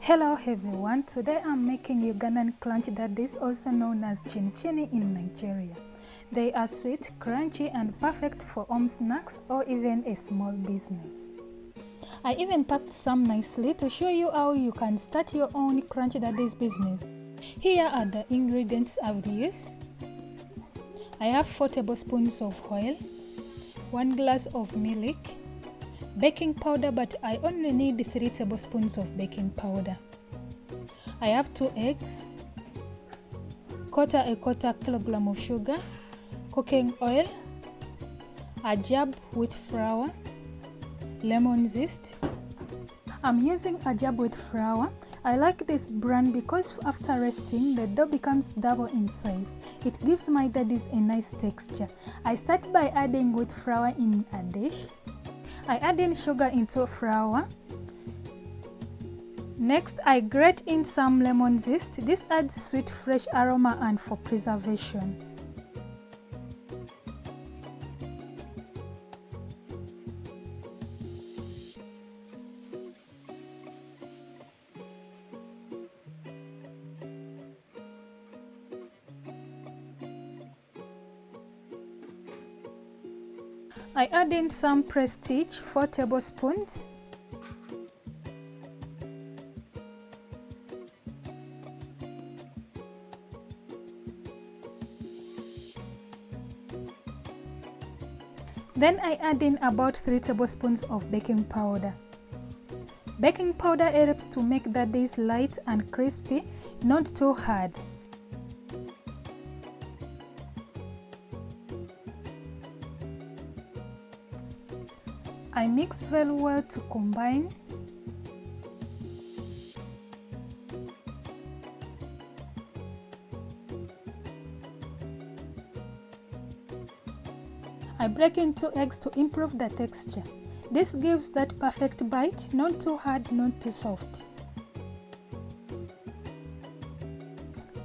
Hello everyone, today I'm making Ugandan Crunchy Daddies, also known as Chin Chin in Nigeria. They are sweet, crunchy and perfect for home snacks or even a small business. I even packed some nicely to show you how you can start your own Crunchy Daddies business. Here are the ingredients I would use. I have 4 tablespoons of oil, 1 glass of milk, baking powder, but I only need 3 tablespoons of baking powder. I have 2 eggs, quarter kilogram of sugar, cooking oil, Ajab wheat flour, lemon zest. I'm using Ajab wheat flour. I like this brand because after resting, the dough becomes double in size. It gives my daddies a nice texture. I start by adding wheat flour in a dish. I add in sugar into flour. Next, I grate in some lemon zest. This adds sweet fresh aroma and for preservation. I add in some Prestige, 4 tablespoons. Then I add in about 3 tablespoons of baking powder. Baking powder helps to make daddies light and crispy, not too hard. I mix very well to combine. I break in 2 eggs to improve the texture. This gives that perfect bite, not too hard, not too soft.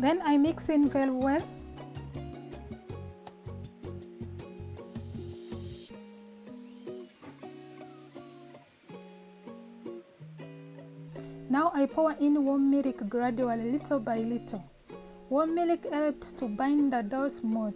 Then I mix in very well. Now I pour in warm milk gradually, little by little. Warm milk helps to bind the dough smooth.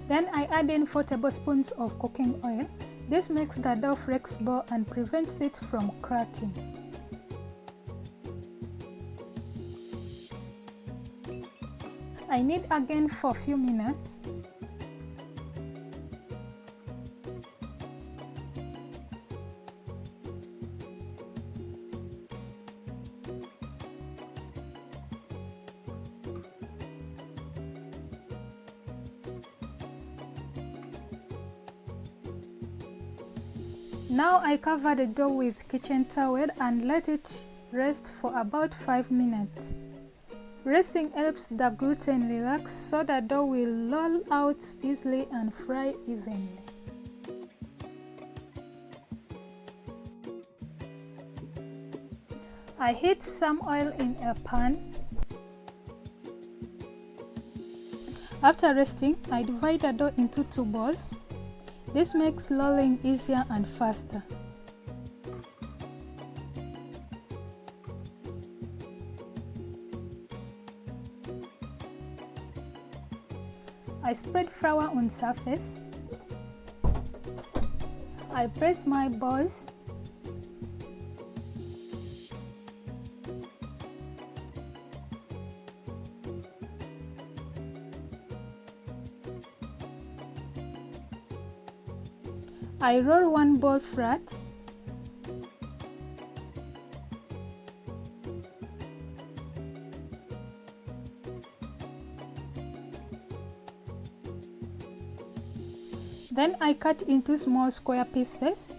Then I add in 4 tablespoons of cooking oil. This makes the dough flexible and prevents it from cracking. I knead again for a few minutes. Now I cover the dough with kitchen towel and let it rest for about 5 minutes. Resting helps the gluten relax so the dough will roll out easily and fry evenly. I heat some oil in a pan. After resting, I divide the dough into 2 balls. This makes rolling easier and faster. I spread flour on surface. I press my balls. I roll 1 ball flat. Then I cut into small square pieces.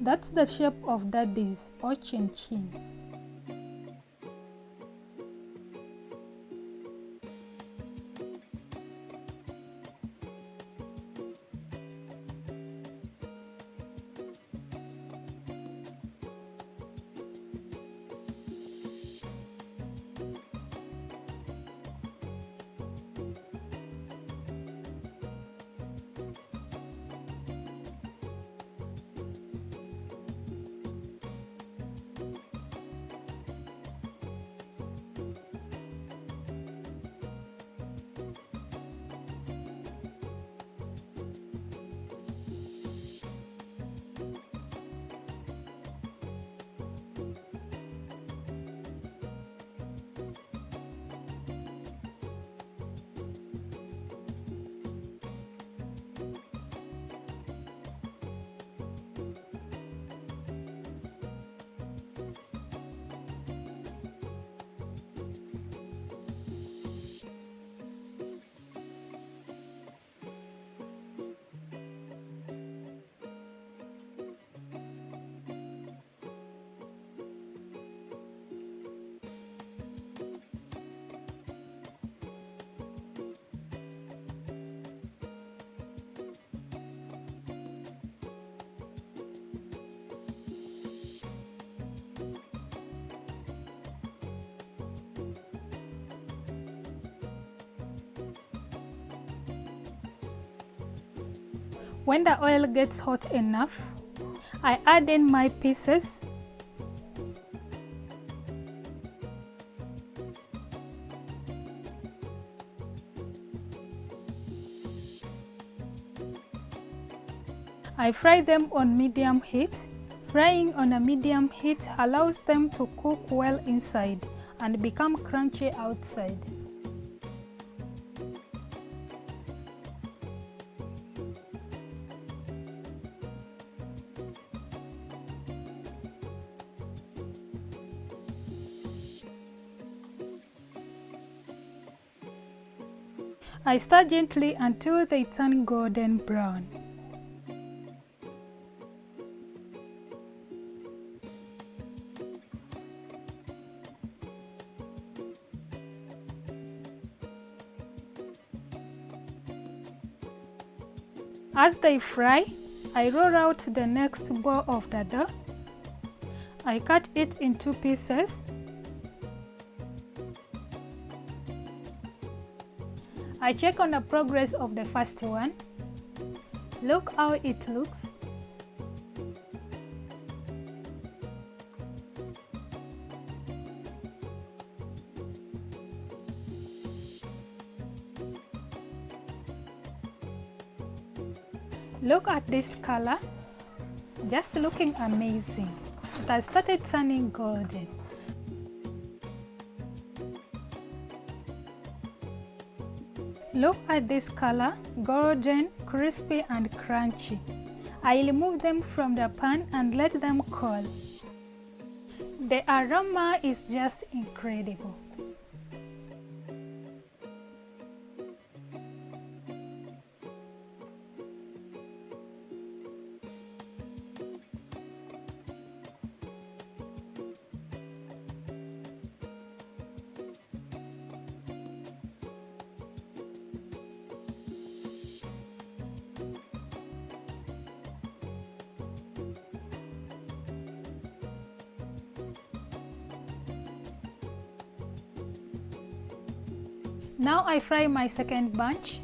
That's the shape of daddies or chin chin. When the oil gets hot enough, I add in my pieces. I fry them on medium heat. Frying on a medium heat allows them to cook well inside and become crunchy outside. I stir gently until they turn golden brown. As they fry, I roll out the next ball of the dough. I cut it into pieces. I check on the progress of the first one. Look how it looks. Look at this color, just looking amazing. It has started turning golden. Look at this color, golden, crispy and crunchy. I remove them from the pan and let them cool. The aroma is just incredible. Now I fry my second bunch.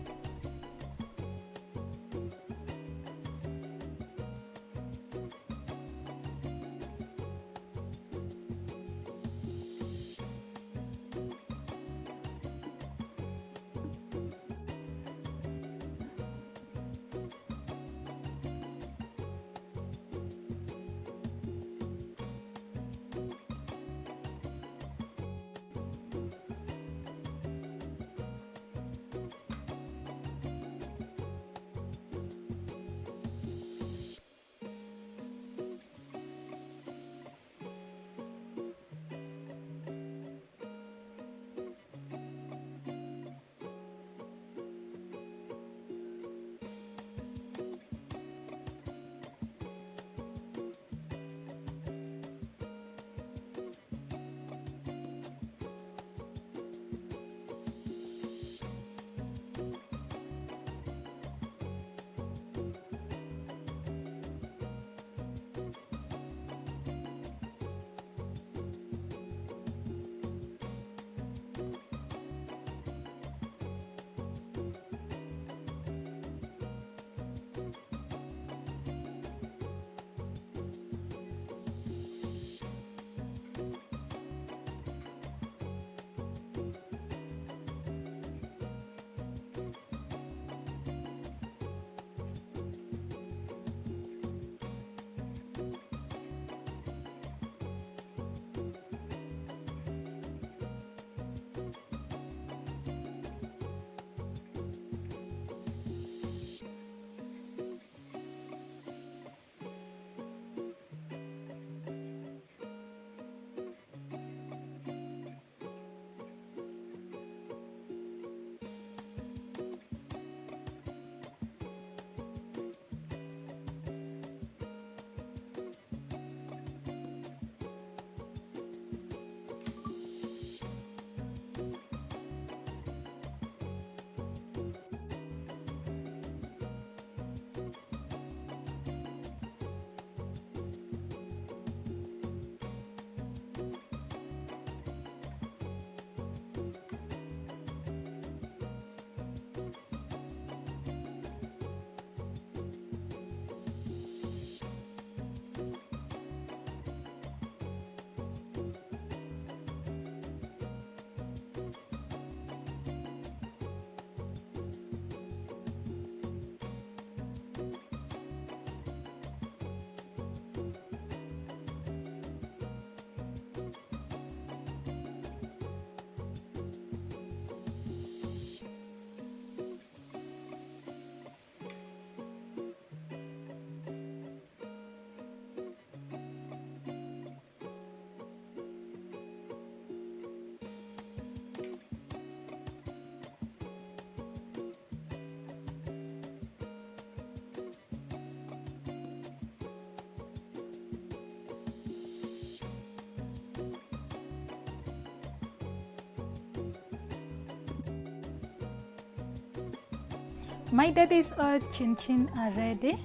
My daddies or chin chin are ready.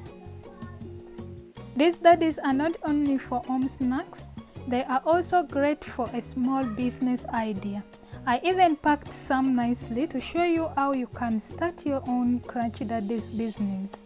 These daddies are not only for home snacks, they are also great for a small business idea. I even packed some nicely to show you how you can start your own Crunchy Daddies business.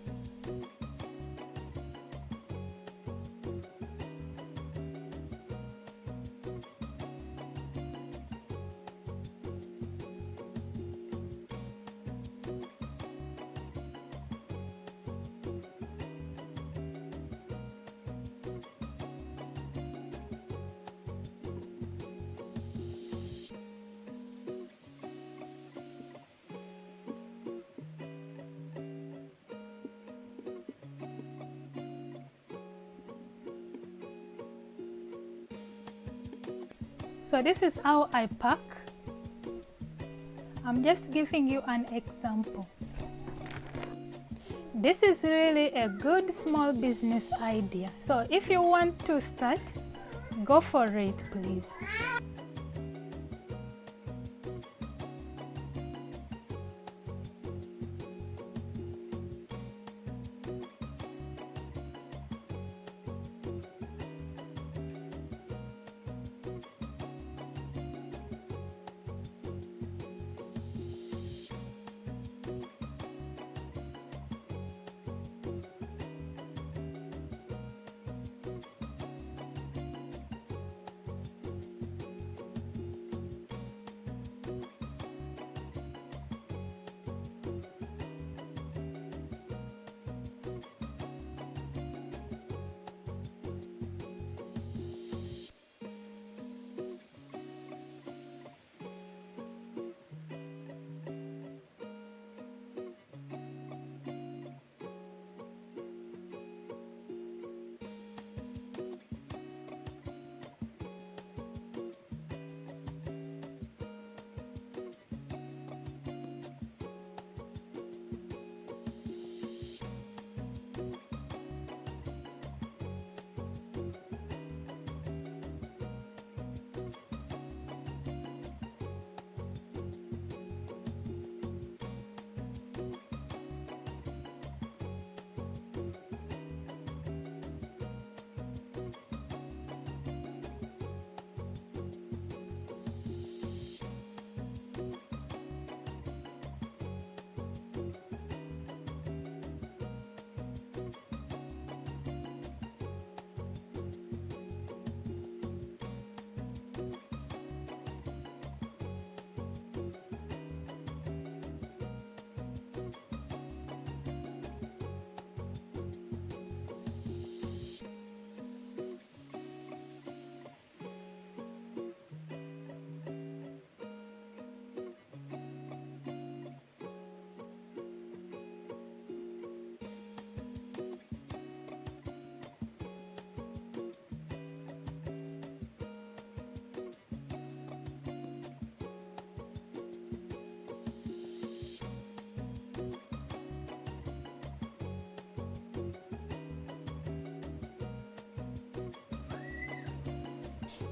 So this is how I pack. I'm just giving you an example. This is really a good small business idea. So if you want to start, go for it, please.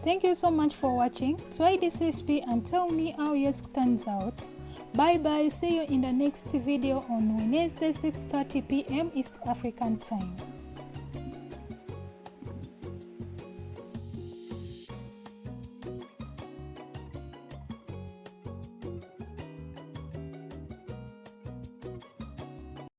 Thank you so much for watching. Try this recipe and tell me how yours turns out. Bye bye. See you in the next video on Wednesday 6:30 p.m. East African time.